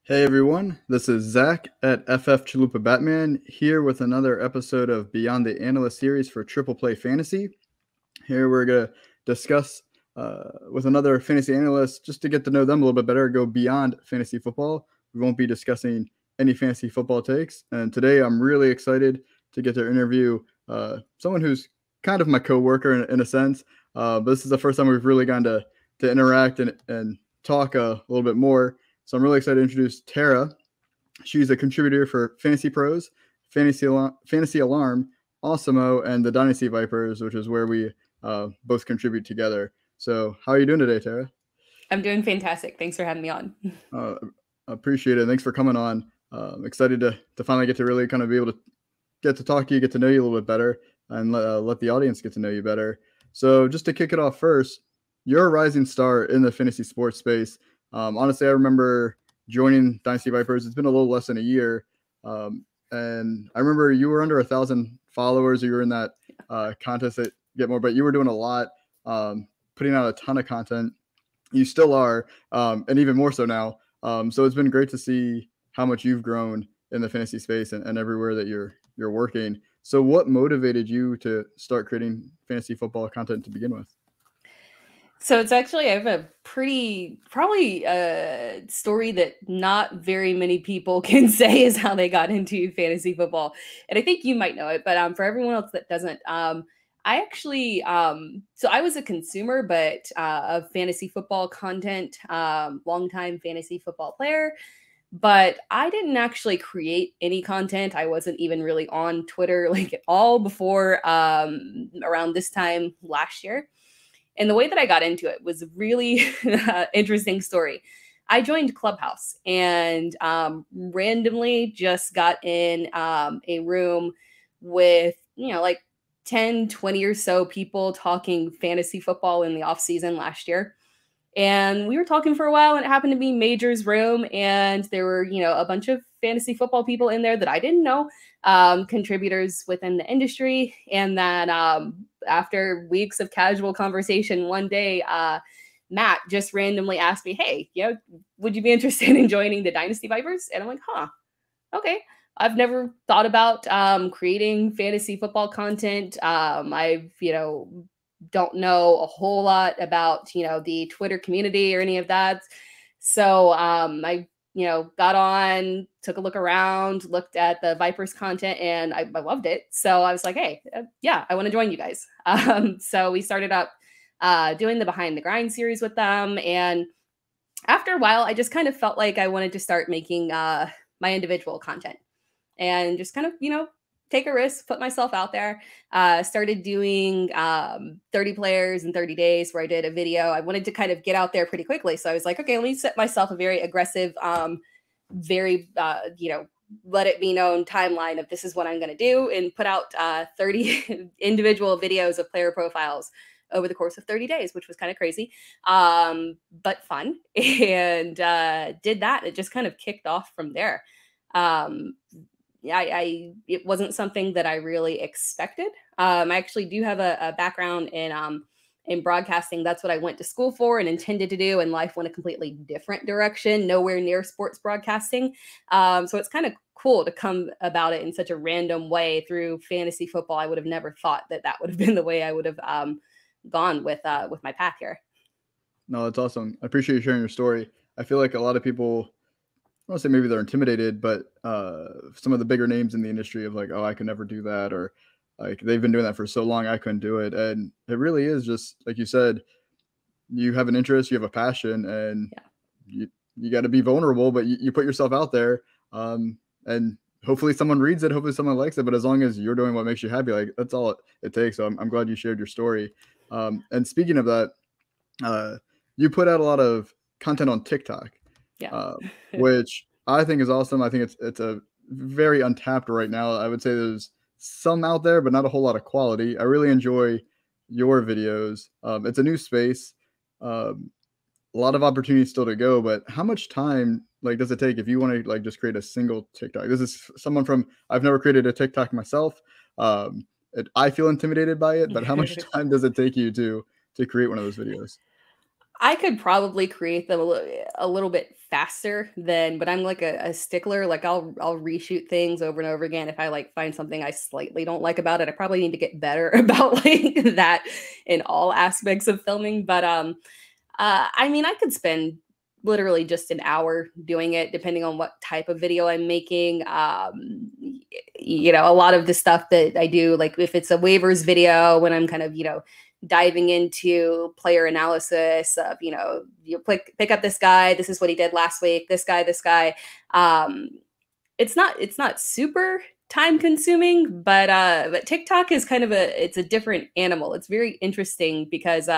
Hey everyone, this is Zach at FF Chalupa Batman here with another episode of Beyond the Analyst series for Triple Play Fantasy. Here we're going to discuss with another fantasy analyst just to get to know them a little bit better, go beyond fantasy football. We won't be discussing any fantasy football takes. And today I'm really excited to get to interview someone who's kind of my coworker in a sense. But this is the first time we've really gotten to interact and talk a little bit more. So I'm really excited to introduce Tera. She's a contributor for Fantasy Pros, Fantasy Alarm, Awesemo, and the Dynasty Vipers, which is where we both contribute together. So how are you doing today, Tera? I'm doing fantastic. Thanks for having me on. Appreciate it. Thanks for coming on. Excited to finally get to really kind of be able to get to talk to you, get to know you a little bit better, and let the audience get to know you better. So just to kick it off first, you're a rising star in the fantasy sports space. Honestly, I remember joining Dynasty Vipers. It's been a little less than a year. And I remember you were under 1,000 followers. You were in that contest that Get More, but you were doing a lot, putting out a ton of content. You still are, and even more so now. So it's been great to see how much you've grown in the fantasy space and everywhere that you're working. So what motivated you to start creating fantasy football content to begin with? So it's actually, I have a probably a story that not very many people can say is how they got into fantasy football. And I think you might know it, but for everyone else that doesn't, I actually, so I was a consumer, but of fantasy football content, longtime fantasy football player. But I didn't actually create any content. I wasn't even really on Twitter like at all before around this time last year. And the way that I got into it was a really interesting story. I joined Clubhouse and randomly just got in a room with, like 10, 20 or so people talking fantasy football in the off season last year. And we were talking for a while, and it happened to be Major's room. And there were, a bunch of fantasy football people in there that I didn't know, contributors within the industry. And that after weeks of casual conversation, one day, Matt just randomly asked me, hey, would you be interested in joining the Dynasty Vipers? And I'm like, okay. I've never thought about creating fantasy football content. I've, don't know a whole lot about, the Twitter community or any of that. So I, got on, took a look around, looked at the Vipers content, and I loved it. So I was like, hey, yeah, I want to join you guys. So we started up doing the Behind the Grind series with them. And after a while, I just kind of felt like I wanted to start making my individual content and just kind of, take a risk, put myself out there. Started doing 30 players in 30 days where I did a video. I wanted to kind of get out there pretty quickly. So I was like, okay, let me set myself a very aggressive, very, let it be known timeline of this is what I'm going to do, and put out 30 individual videos of player profiles over the course of 30 days, which was kind of crazy, but fun. And did that. It just kind of kicked off from there. It wasn't something that I really expected. I actually do have a background in broadcasting. That's what I went to school for and intended to do, and life went a completely different direction, nowhere near sports broadcasting. So it's kind of cool to come about it in such a random way through fantasy football. I would have never thought that would have been the way I would have gone with my path here. No, that's awesome. I appreciate you sharing your story. I feel like a lot of people, I don't say maybe they're intimidated, but some of the bigger names in the industry of like, oh, I could never do that, or like they've been doing that for so long, I couldn't do it. And it really is just like you said, you have an interest, you have a passion, and you got to be vulnerable, but you put yourself out there, and hopefully someone reads it, hopefully someone likes it. But as long as you're doing what makes you happy, like that's all it takes. So I'm glad you shared your story. And speaking of that, you put out a lot of content on TikTok. Which I think is awesome. I think it's a very untapped right now. I would say there's some out there, but not a whole lot of quality. I really enjoy your videos. It's a new space. A lot of opportunities still to go, but how much time like does it take if you want to like just create a single TikTok? This is someone from, I've never created a TikTok myself. I feel intimidated by it, but how much time does it take you to create one of those videos? I could probably create them a little bit faster than, but I'm like a stickler. Like I'll reshoot things over and over again if I like find something I slightly don't like about it. I probably need to get better about like that in all aspects of filming. But I mean, I could spend literally just an hour doing it, depending on what type of video I'm making. You know, a lot of the stuff that I do, like if it's a waivers video, when I'm kind of, you know, diving into player analysis of, you know, you pick up this guy, this is what he did last week, this guy. Um, it's not super time consuming, but TikTok is kind of it's a different animal. It's very interesting because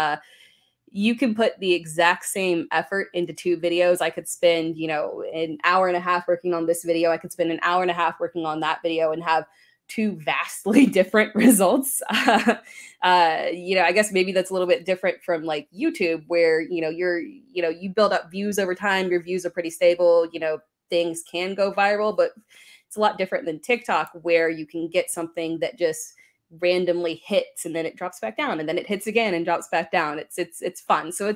you can put the exact same effort into two videos. I could spend, you know, an hour and a half working on this video. I could spend an hour and a half working on that video and have two vastly different results. You know, I guess maybe that's a little bit different from like YouTube, where, you know, you build up views over time. Your views are pretty stable. You know, things can go viral, but it's a lot different than TikTok, where you can get something that just randomly hits and then it drops back down and then it hits again and drops back down. It's fun. So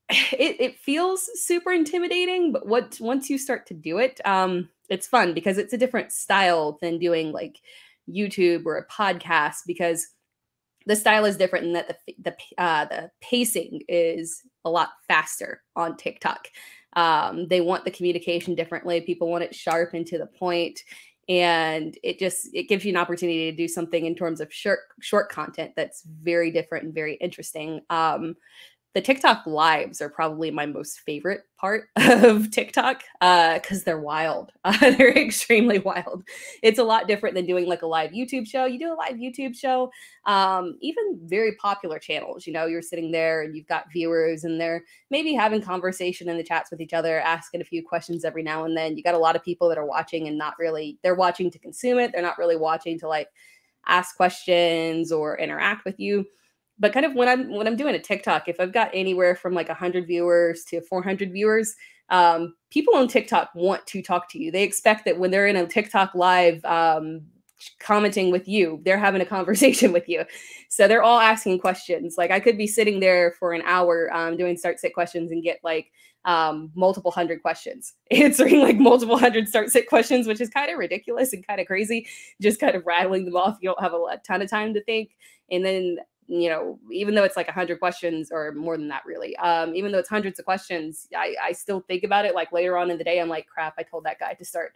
it feels super intimidating, but once you start to do it, it's fun because it's a different style than doing like YouTube or a podcast, because the style is different in that the pacing is a lot faster on TikTok. They want the communication differently. People want it sharp and to the point. And it gives you an opportunity to do something in terms of short content that's very different and very interesting. The TikTok lives are probably my most favorite part of TikTok because they're wild. They're extremely wild. It's a lot different than doing like a live YouTube show. You do a live YouTube show, even very popular channels, you know, you're sitting there and you've got viewers and they're maybe having conversation in the chats with each other, asking a few questions every now and then. You got a lot of people that are watching and not really, they're watching to consume it. They're not really watching to like ask questions or interact with you. But kind of when I'm doing a TikTok, if I've got anywhere from like 100 viewers to 400 viewers, people on TikTok want to talk to you. They expect that when they're in a TikTok live commenting with you, they're having a conversation with you. So they're all asking questions. Like I could be sitting there for an hour doing start sit questions and get like multiple hundred questions, answering like multiple hundred start sit questions, which is kind of ridiculous and kind of crazy, just kind of rattling them off. You don't have a ton of time to think. And then, you know, even though it's like 100 questions or more than that, really, even though it's hundreds of questions, I still think about it. Like later on in the day, I'm like, crap, I told that guy to start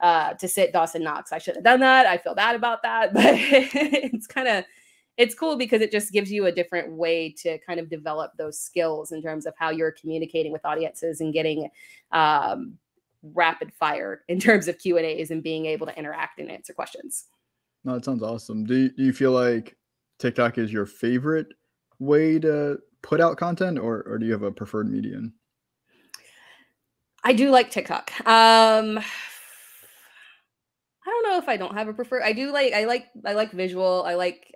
to sit Dawson Knox. I should have done that. I feel bad about that, but it's cool because it just gives you a different way to kind of develop those skills in terms of how you're communicating with audiences and getting rapid fire in terms of Q&As and being able to interact and answer questions. No, that sounds awesome. Do you feel like TikTok is your favorite way to put out content, or do you have a preferred medium? I do like TikTok. I don't know if I don't have a preferred. I like visual. I like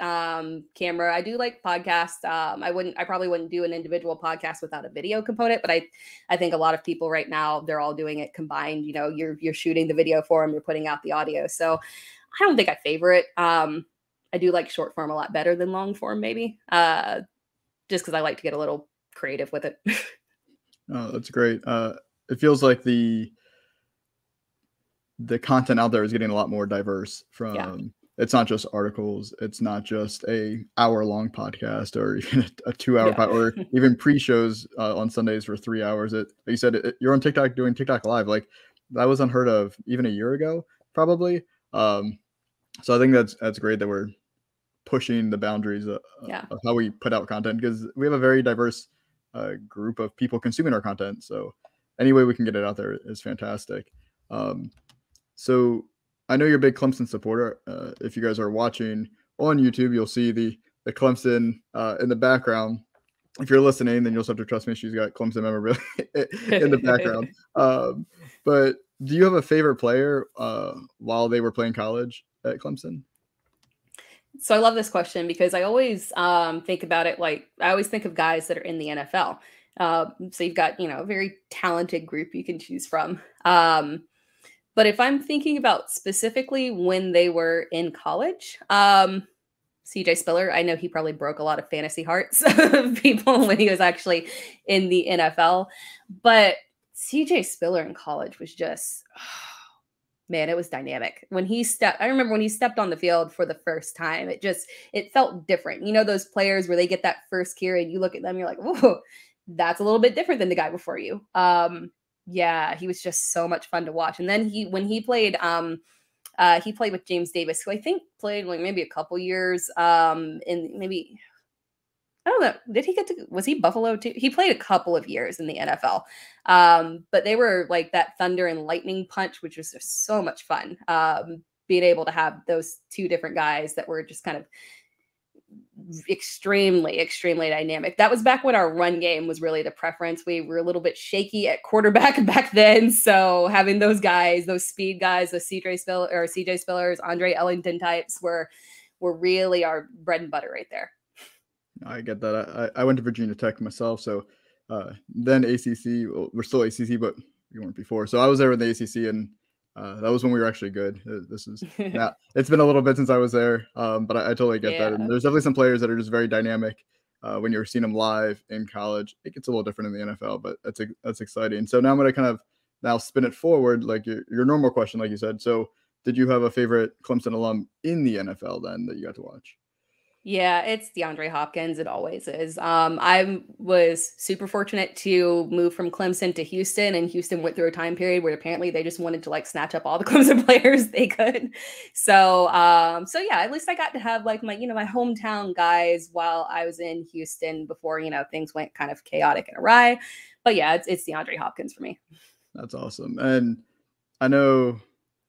camera. I do like podcast. I probably wouldn't do an individual podcast without a video component, but I think a lot of people right now, they're all doing it combined. You know, you're shooting the video for them, you're putting out the audio. So I don't think I favor it. I do like short form a lot better than long form, maybe, just because I like to get a little creative with it. Oh, that's great. It feels like the content out there is getting a lot more diverse. It's not just articles. It's not just a hour-long podcast or even a 2-hour or even pre-shows on Sundays for 3 hours. Like you said, you're on TikTok doing TikTok live. Like that was unheard of even a year ago, probably. So I think that's great that we're pushing the boundaries of how we put out content, because we have a very diverse group of people consuming our content. So any way we can get it out there is fantastic. So I know you're a big Clemson supporter. If you guys are watching on YouTube, you'll see the Clemson in the background. If you're listening, then you'll have to trust me. She's got Clemson memorabilia in the background. But do you have a favorite player while they were playing college at Clemson? So I love this question because I always think about it like I always think of guys that are in the NFL. So you've got, you know, a very talented group you can choose from. But if I'm thinking about specifically when they were in college, CJ Spiller. I know he probably broke a lot of fantasy hearts of people when he was actually in the NFL. But CJ Spiller in college was just, man, it was dynamic. I remember when he stepped on the field for the first time, it felt different. You know, those players where they get that first carry and you look at them, you're like, whoa, that's a little bit different than the guy before you. Yeah, he was just so much fun to watch. And then when he played with James Davis, who I think played like maybe a couple years, in maybe, I don't know. Was he Buffalo too? He played a couple of years in the NFL. But they were like that thunder and lightning punch, which was just so much fun. Being able to have those two different guys that were just kind of extremely, extremely dynamic. That was back when our run game was really the preference. We were a little bit shaky at quarterback back then. So having those guys, those speed guys, the CJ Spillers, Andre Ellington types were really our bread and butter right there. I get that. I went to Virginia Tech myself, so then ACC. Well, we're still ACC, but we weren't before. So I was there with the ACC, and that was when we were actually good. This is now. It's been a little bit since I was there, but I totally get that. And there's definitely some players that are just very dynamic. When you're seeing them live in college, it gets a little different in the NFL, but that's exciting. So now I'm going to kind of now spin it forward, like your normal question, like you said. So did you have a favorite Clemson alum in the NFL then that you got to watch? Yeah, it's DeAndre Hopkins. It always is. I was super fortunate to move from Clemson to Houston, and Houston went through a time period where apparently they just wanted to like snatch up all the Clemson players they could. So yeah, at least I got to have like my hometown guys while I was in Houston before things went kind of chaotic and awry. But yeah, it's DeAndre Hopkins for me. That's awesome, and I know.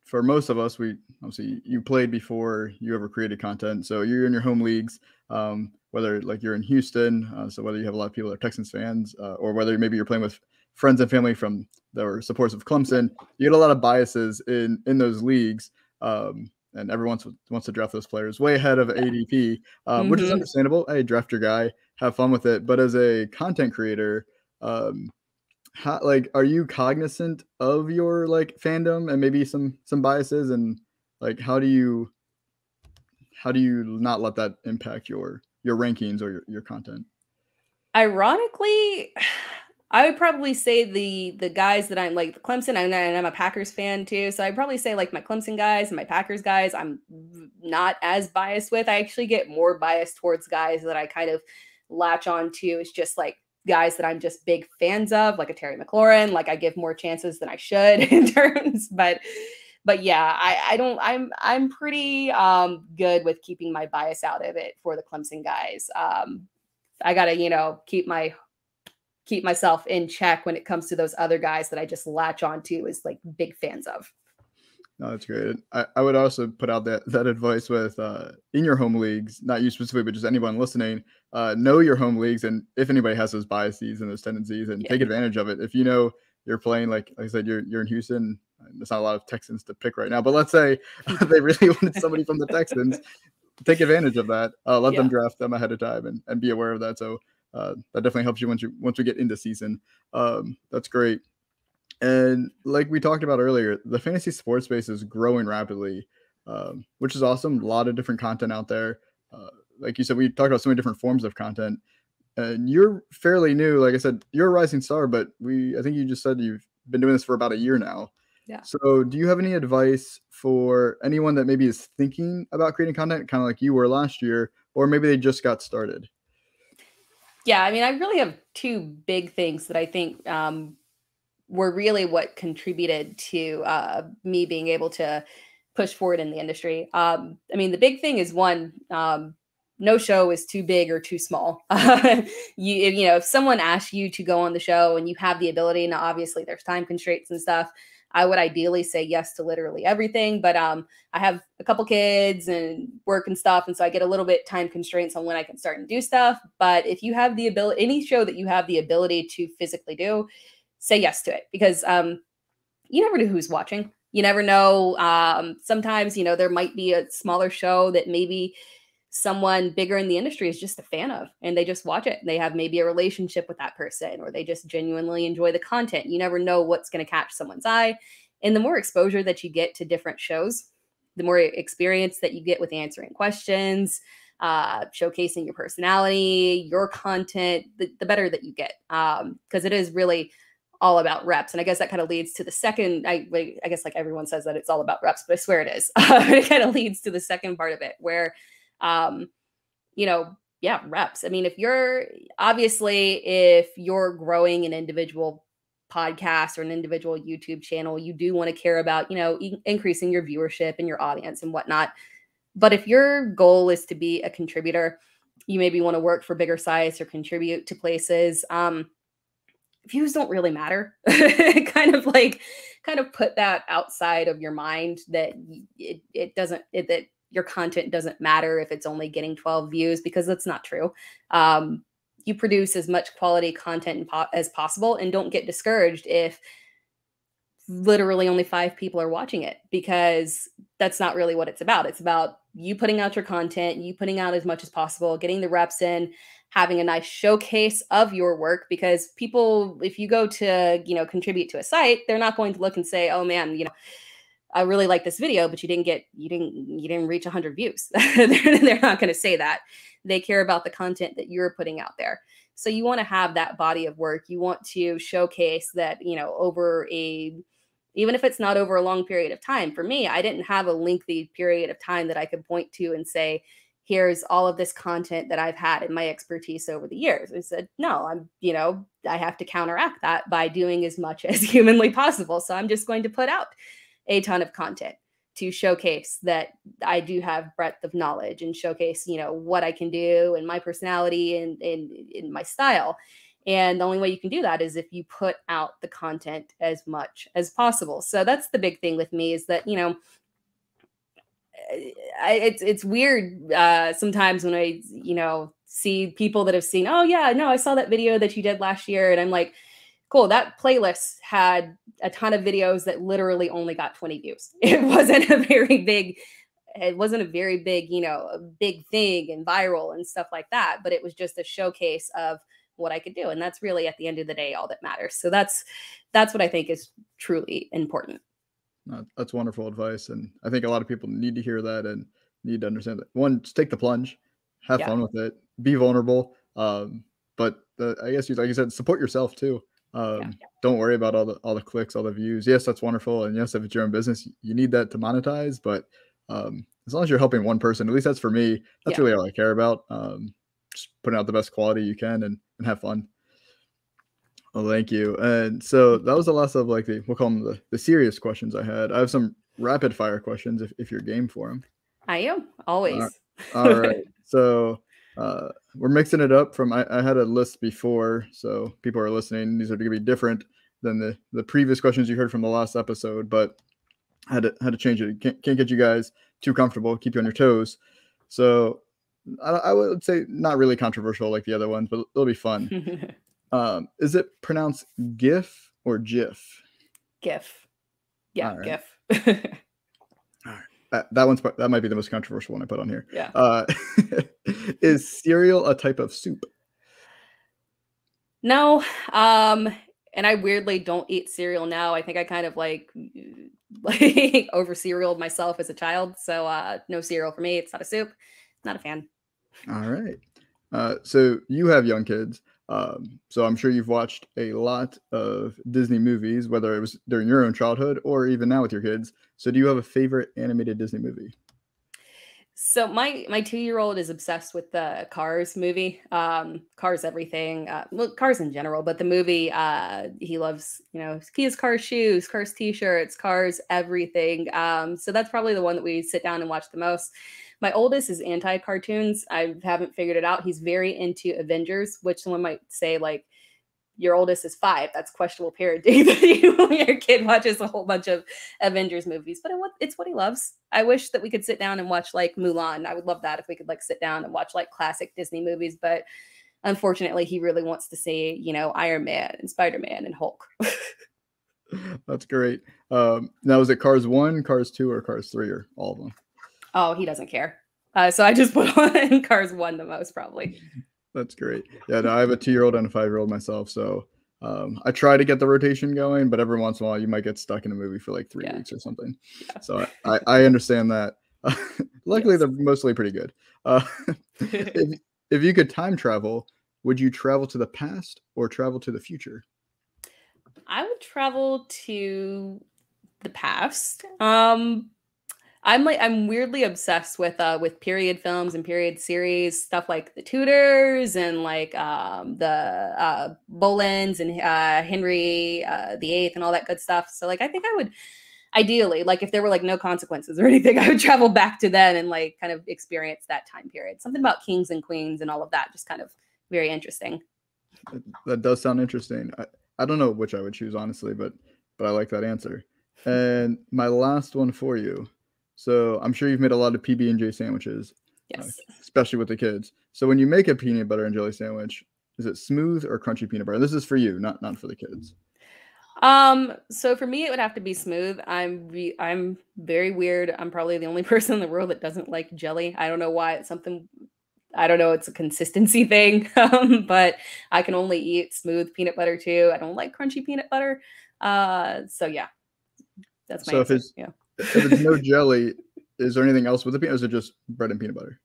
For most of us, obviously you played before you ever created content. So you're in your home leagues, whether like you're in Houston, so whether you have a lot of people that are Texans fans, or whether maybe you're playing with friends and family from that are supporters of Clemson, you get a lot of biases in those leagues. And everyone wants to draft those players way ahead of ADP, which is understandable. Hey, draft your guy, have fun with it. But as a content creator, how, like, are you cognizant of your like fandom and maybe some biases, and like how do you not let that impact your rankings or your content? Ironically, I would probably say the guys that I'm like Clemson, and I'm a Packers fan too. So I'd probably say like my Clemson guys and my Packers guys, I'm not as biased with. I actually get more biased towards guys that I kind of latch on to. It's just like guys that I'm just big fans of, like a Terry McLaurin. Like I give more chances than I should in terms, but yeah, I'm pretty good with keeping my bias out of it for the Clemson guys. I gotta keep myself in check when it comes to those other guys that I just latch on to as like big fans of. No, that's great. I would also put out that advice with in your home leagues, not you specifically, but just anyone listening, know your home leagues, and if anybody has those biases and those tendencies, and take advantage of it. If you know you're playing, like I said, you're in Houston, there's not a lot of Texans to pick right now, but let's say they really wanted somebody from the Texans, take advantage of that. Let them draft them ahead of time and be aware of that. So that definitely helps you once we get into season. That's great. And like we talked about earlier, the fantasy sports space is growing rapidly, which is awesome. A lot of different content out there. Like you said, we talked about so many different forms of content. And you're fairly new. Like I said, you're a rising star, but I think you just said you've been doing this for about a year now. Yeah. So do you have any advice for anyone that maybe is thinking about creating content, kind of like you were last year, or maybe they just got started? Yeah, I mean, I really have two big things that I think were really what contributed to me being able to push forward in the industry. I mean, the big thing is one, no show is too big or too small. If someone asks you to go on the show and you have the ability, now obviously there's time constraints and stuff, I would ideally say yes to literally everything. But I have a couple kids and work and stuff. And so I get a little bit time constraints on when I can start and do stuff. But if you have the ability, any show that you have the ability to physically do, say yes to it, because you never know who's watching. You never know. Sometimes, there might be a smaller show that maybe someone bigger in the industry is just a fan of, and they just watch it. They have maybe a relationship with that person, or they just genuinely enjoy the content. You never know what's going to catch someone's eye. And the more exposure that you get to different shows, the more experience that you get with answering questions, showcasing your personality, your content, the better that you get. Because it is really all about reps. And I guess that kind of leads to the second, I guess like everyone says that it's all about reps, but I swear it is. It kind of leads to the second part of it where, you know, yeah, reps. I mean, if you're growing an individual podcast or an individual YouTube channel, you do want to care about, you know, increasing your viewership and your audience and whatnot. But if your goal is to be a contributor, you maybe want to work for bigger sites or contribute to places. Views don't really matter. kind of put that outside of your mind that that your content doesn't matter if it's only getting 12 views, because that's not true. You produce as much quality content as possible, and don't get discouraged if literally only 5 people are watching it, because that's not really what it's about. It's about you putting out your content, you putting out as much as possible, getting the reps in, having a nice showcase of your work, because people, if you go to, you know, contribute to a site, they're not going to look and say, oh man, you know, I really like this video, but you didn't reach 100 views. They're not going to say that. They care about the content that you're putting out there. So you want to have that body of work. You want to showcase that, you know, even if it's not over a long period of time. For me, I didn't have a lengthy period of time that I could point to and say, here's all of this content that I've had in my expertise over the years. I said, no, I have to counteract that by doing as much as humanly possible. So I'm just going to put out a ton of content to showcase that I do have breadth of knowledge, and showcase, you know, what I can do and my personality and in my style. And the only way you can do that is if you put out the content as much as possible. So that's the big thing with me, is that, you know, it's weird sometimes when I, you know, see people that have seen, oh yeah, no, I saw that video that you did last year. And I'm like, cool, that playlist had a ton of videos that literally only got 20 views. It wasn't a very big, you know, a big thing and viral and stuff like that. But it was just a showcase of what I could do. And that's really, at the end of the day, all that matters. So that's what I think is truly important. That's wonderful advice. And I think a lot of people need to hear that and need to understand that. One, just take the plunge, have fun with it, be vulnerable. But I guess like you said, support yourself too. Don't worry about all the clicks, all the views. Yes, that's wonderful. And yes, if it's your own business, you need that to monetize. But as long as you're helping one person, at least that's for me, that's really all I care about. Just putting out the best quality you can and have fun. Well, thank you. And so that was the last of like we'll call them the serious questions I had. I have some rapid fire questions if you're game for them. I am always. All right. So we're mixing it up from, I had a list before, so people are listening. These are going to be different than the previous questions you heard from the last episode, but I had to change it. Can't get you guys too comfortable, keep you on your toes. So I would say not really controversial like the other ones, but it'll be fun. Is it pronounced GIF or GIF? GIF. Yeah, right. GIF. All right. That might be the most controversial one I put on here. Yeah. Is cereal a type of soup? No. And I weirdly don't eat cereal now. I think I kind of like over cerealed myself as a child. So no cereal for me. It's not a soup. Not a fan. All right. So you have young kids. So I'm sure you've watched a lot of Disney movies, whether it was during your own childhood or even now with your kids. So do you have a favorite animated Disney movie? So my 2-year-old is obsessed with the Cars movie, Cars everything, well, Cars in general, but the movie, he loves, you know, he has Cars shoes, Cars t-shirts, Cars everything. So that's probably the one that we sit down and watch the most. My oldest is anti-cartoons. I haven't figured it out. He's very into Avengers, which someone might say like, your oldest is 5. That's questionable parenting. Your kid watches a whole bunch of Avengers movies, but it's what he loves. I wish that we could sit down and watch like Mulan. I would love that if we could like sit down and watch like classic Disney movies, but unfortunately he really wants to see, you know, Iron Man and Spider-Man and Hulk. That's great. Now is it Cars 1, Cars 2, or Cars 3, or all of them? Oh, he doesn't care. So I just put on Cars 1 the most probably. That's great. Yeah, no, I have a 2-year-old and a 5-year-old myself. So I try to get the rotation going, but every once in a while you might get stuck in a movie for like 3 weeks or something. Yeah. So I understand that. Luckily, they're mostly pretty good. Uh, if you could time travel, would you travel to the past or travel to the future? I would travel to the past. I'm weirdly obsessed with period films and period series, stuff like The Tudors and like the Boleyns and Henry the Eighth and all that good stuff. So like I think I would ideally, like if there were like no consequences or anything, I would travel back to then and like kind of experience that time period. Something about kings and queens and all of that, just kind of very interesting. That does sound interesting. I don't know which I would choose, honestly, but I like that answer. And my last one for you. So I'm sure you've made a lot of PB&J sandwiches, Yes. especially with the kids. So when you make a peanut butter and jelly sandwich, is it smooth or crunchy peanut butter? This is for you, not for the kids. So for me, it would have to be smooth. I'm very weird. I'm probably the only person in the world that doesn't like jelly. I don't know why. It's something, I don't know. It's a consistency thing. But I can only eat smooth peanut butter too. I don't like crunchy peanut butter. So yeah, that's my So answer. if it's no jelly, is there anything else with the peanut? Or is it just bread and peanut butter?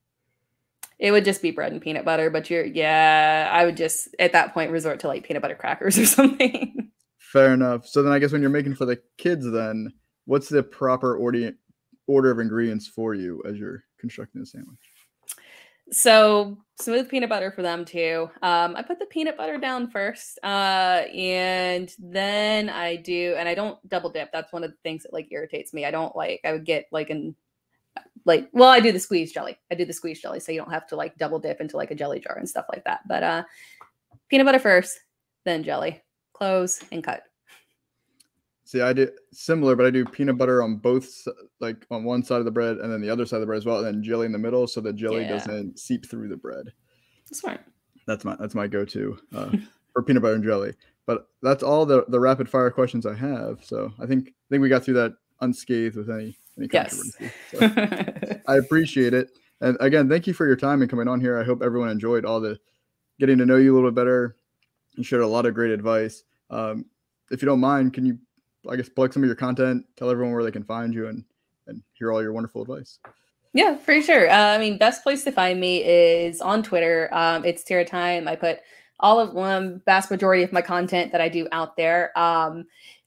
It would just be bread and peanut butter, but I would just at that point resort to like peanut butter crackers or something. Fair enough. So then I guess when you're making for the kids, then what's the proper order of ingredients for you as you're constructing a sandwich? So smooth peanut butter for them too. I put the peanut butter down first, and then and I don't double dip. That's one of the things that like irritates me. I would get like I do the squeeze jelly. I do the squeeze jelly, so you don't have to like double dip into like a jelly jar and stuff like that. But peanut butter first, then jelly. Close and cut. See, I do similar, but I do peanut butter on both, like on one side of the bread and then the other side of the bread as well, and then jelly in the middle, so the jelly doesn't seep through the bread. Smart. That's my go-to for peanut butter and jelly. But that's all the rapid fire questions I have. So I think we got through that unscathed with any controversy. Yes. So I appreciate it. And again, thank you for your time and coming on here. I hope everyone enjoyed all the getting to know you a little bit better. You shared a lot of great advice. If you don't mind, can you, I guess, plug some of your content, tell everyone where they can find you and hear all your wonderful advice? Yeah, for sure. I mean, best place to find me is on Twitter. It's Tera Time. I put vast majority of my content that I do out there.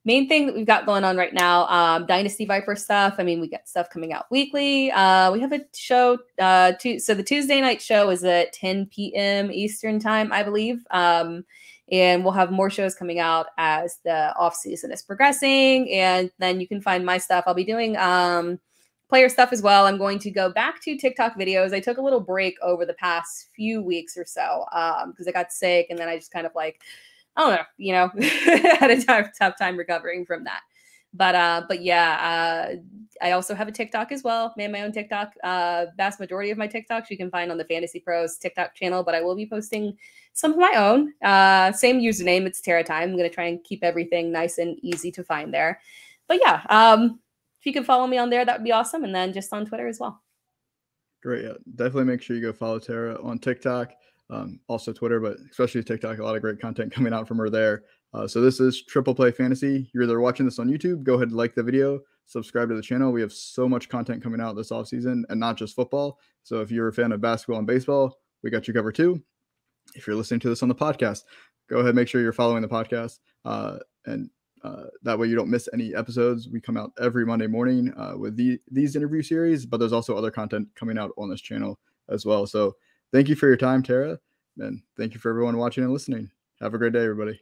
Main thing that we've got going on right now, Dynasty Viper stuff. I mean, we got stuff coming out weekly. We have a show, so the Tuesday night show is at 10 p.m. Eastern time, I believe. And we'll have more shows coming out as the off season is progressing. And then you can find my stuff. I'll be doing player stuff as well. I'm going to go back to TikTok videos. I took a little break over the past few weeks or so because I got sick, and then I just kind of like, I don't know, had a tough time recovering from that. But yeah, I also have a TikTok as well. Made my own TikTok. Vast majority of my TikToks you can find on the Fantasy Pros TikTok channel, but I will be posting some of my own. Same username, it's Tera Time. I'm going to try and keep everything nice and easy to find there. But yeah, if you could follow me on there, that would be awesome. And then just on Twitter as well. Great. Yeah, definitely make sure you go follow Tera on TikTok, also Twitter, but especially TikTok. A lot of great content coming out from her there. So this is Triple Play Fantasy. You're either watching this on YouTube, go ahead and like the video, subscribe to the channel. We have so much content coming out this offseason, and not just football. So if you're a fan of basketball and baseball, we got you covered too. If you're listening to this on the podcast, go ahead and make sure you're following the podcast. That way you don't miss any episodes. We come out every Monday morning with these interview series, but there's also other content coming out on this channel as well. So thank you for your time, Tera, and thank you for everyone watching and listening. Have a great day, everybody.